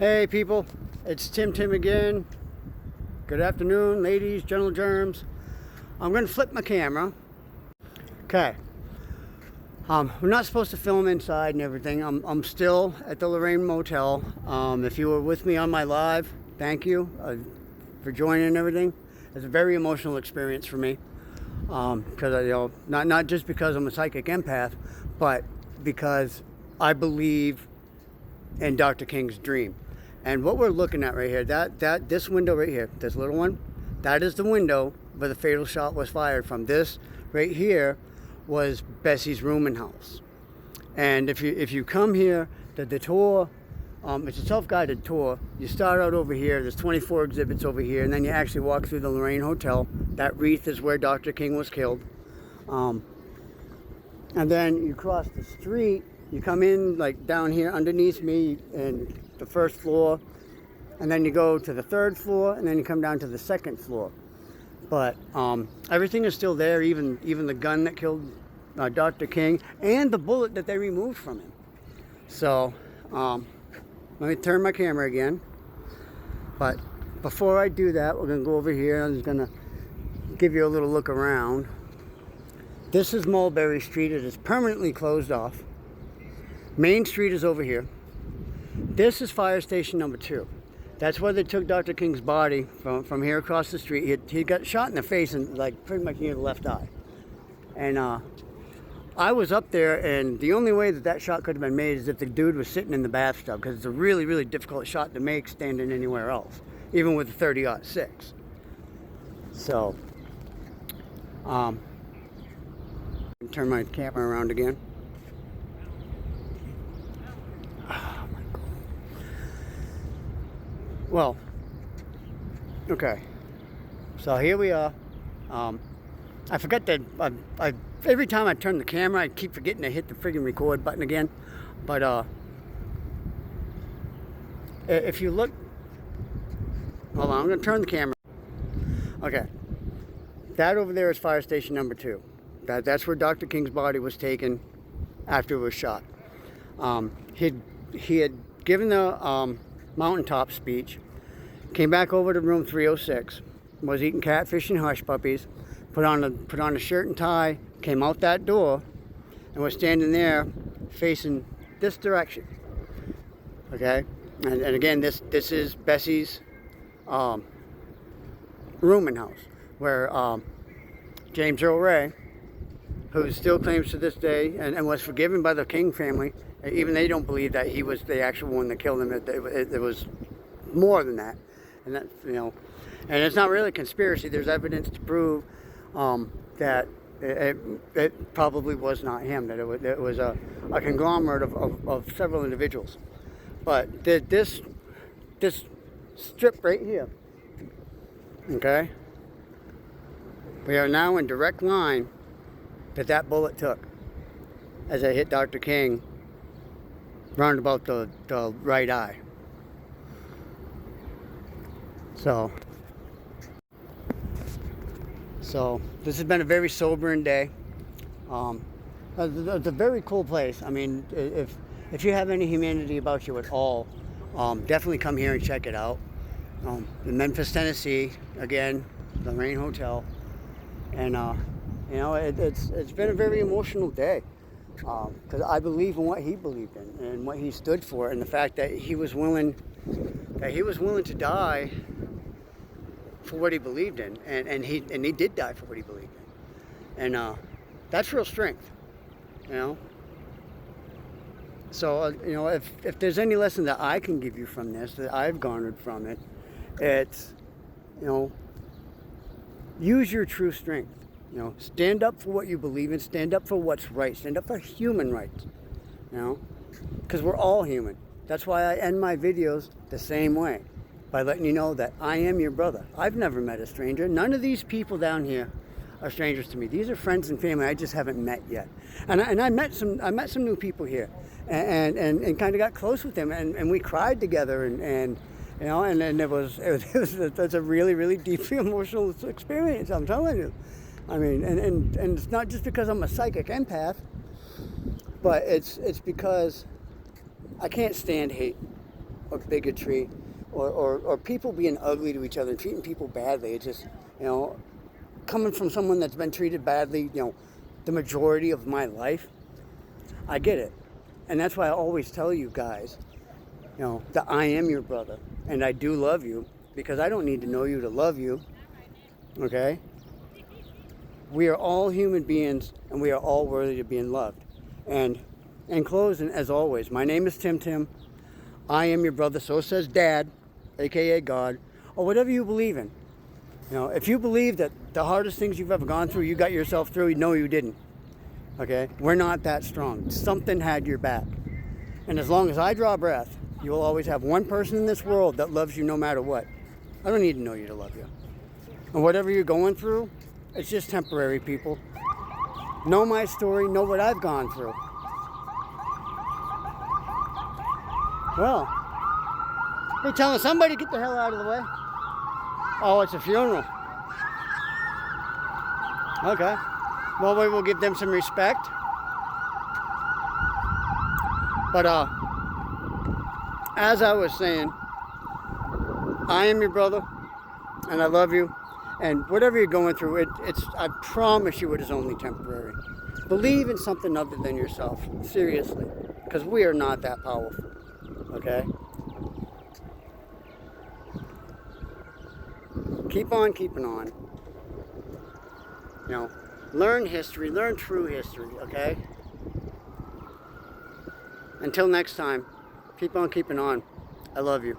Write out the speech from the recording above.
Hey people, it's Timtim again. Good afternoon, ladies, gentle germs. I'm going to flip my camera. Okay. We're not supposed to film inside and everything. I'm still at the Lorraine Motel. If you were with me on my live, thank you for joining and everything. It's a very emotional experience for me. Because not just because I'm a psychic empath, but because I believe in Dr. King's dream. And what we're looking at right here, this window right here, this little one, that is the window where the fatal shot was fired from. This right here was Bessie's rooming house. And if you come here, the tour, it's a self-guided tour. You start out over here, there's 24 exhibits over here, and then you actually walk through the Lorraine Hotel. That wreath is where Dr. King was killed. And then you cross the street, you come in like down here underneath me and the first floor, and then you go to the third floor, and then you come down to the second floor. But everything is still there, even the gun that killed Dr. King and the bullet that they removed from him. So let me turn my camera again. But before I do that, we're going to go over here. I'm just going to give you a little look around. This is Mulberry Street. It is permanently closed off. Main Street is over here. This is fire station number 2. That's where they took Dr. King's body from here across the street. He got shot in the face and like pretty much near the left eye. And I was up there, and the only way that shot could have been made is if the dude was sitting in the bathtub, because it's a really, really difficult shot to make standing anywhere else, even with a 30-06. So, turn my camera around again. Oh my God. Well, okay. So here we are. I forgot that every time I turn the camera, I keep forgetting to hit the friggin' record button again. But if you look, hold on, I'm gonna turn the camera. Okay, that over there is fire station number 2. That's where Dr. King's body was taken after it was shot. He had given the mountaintop speech, came back over to room 306, was eating catfish and hush puppies, put on a shirt and tie, came out that door, and was standing there facing this direction. Okay, and again, this is Bessie's rooming house, where James Earl Ray, who still claims to this day and was forgiven by the King family, even they don't believe that he was the actual one that killed him. It was more than that, and that, and it's not really a conspiracy. There's evidence to prove that it probably was not him, that it was a conglomerate of several individuals. But this strip right here, okay, we are now in direct line that bullet took as it hit Dr. King round about the right eye. So this has been a very sobering day. It's a very cool place. I mean, if you have any humanity about you at all, definitely come here and check it out. In Memphis, Tennessee, again, the Lorraine Hotel, and it's been a very emotional day because I believe in what he believed in and what he stood for, and the fact that he was willing to die for what he believed in, and he did die for what he believed in, and that's real strength, So if there's any lesson that I can give you from this, that I've garnered from it, it's use your true strength. Stand up for what you believe in. Stand up for what's right. Stand up for human rights. Because we're all human. That's why I end my videos the same way, by letting you know that I am your brother. I've never met a stranger. None of these people down here are strangers to me. These are friends and family I just haven't met yet. And I met some new people here, and kind of got close with them, and we cried together, and it was a really, really deeply emotional experience. I'm telling you. I mean, and it's not just because I'm a psychic empath, but it's because I can't stand hate. bigotry or people being ugly to each other and treating people badly. It's just, coming from someone that's been treated badly, the majority of my life, I get it. And that's why I always tell you guys, that I am your brother and I do love you, because I don't need to know you to love you. Okay? We are all human beings and we are all worthy of being loved. And in closing, as always, my name is Timtim. I am your brother, so says Dad, aka God, or whatever you believe in. If you believe that the hardest things you've ever gone through, you got yourself through, no, you didn't. Okay? We're not that strong. Something had your back. And as long as I draw breath, you will always have one person in this world that loves you no matter what. I don't need to know you to love you. And whatever you're going through, it's just temporary, people. Know my story, know what I've gone through. Well, they're telling somebody to get the hell out of the way. Oh, it's a funeral. Okay. Well, we will give them some respect. But as I was saying, I am your brother, and I love you. And whatever you're going through, I promise you it is only temporary. Believe in something other than yourself, seriously, because we are not that powerful, okay? Keep on keeping on. Learn history, learn true history, okay? Until next time, keep on keeping on. I love you.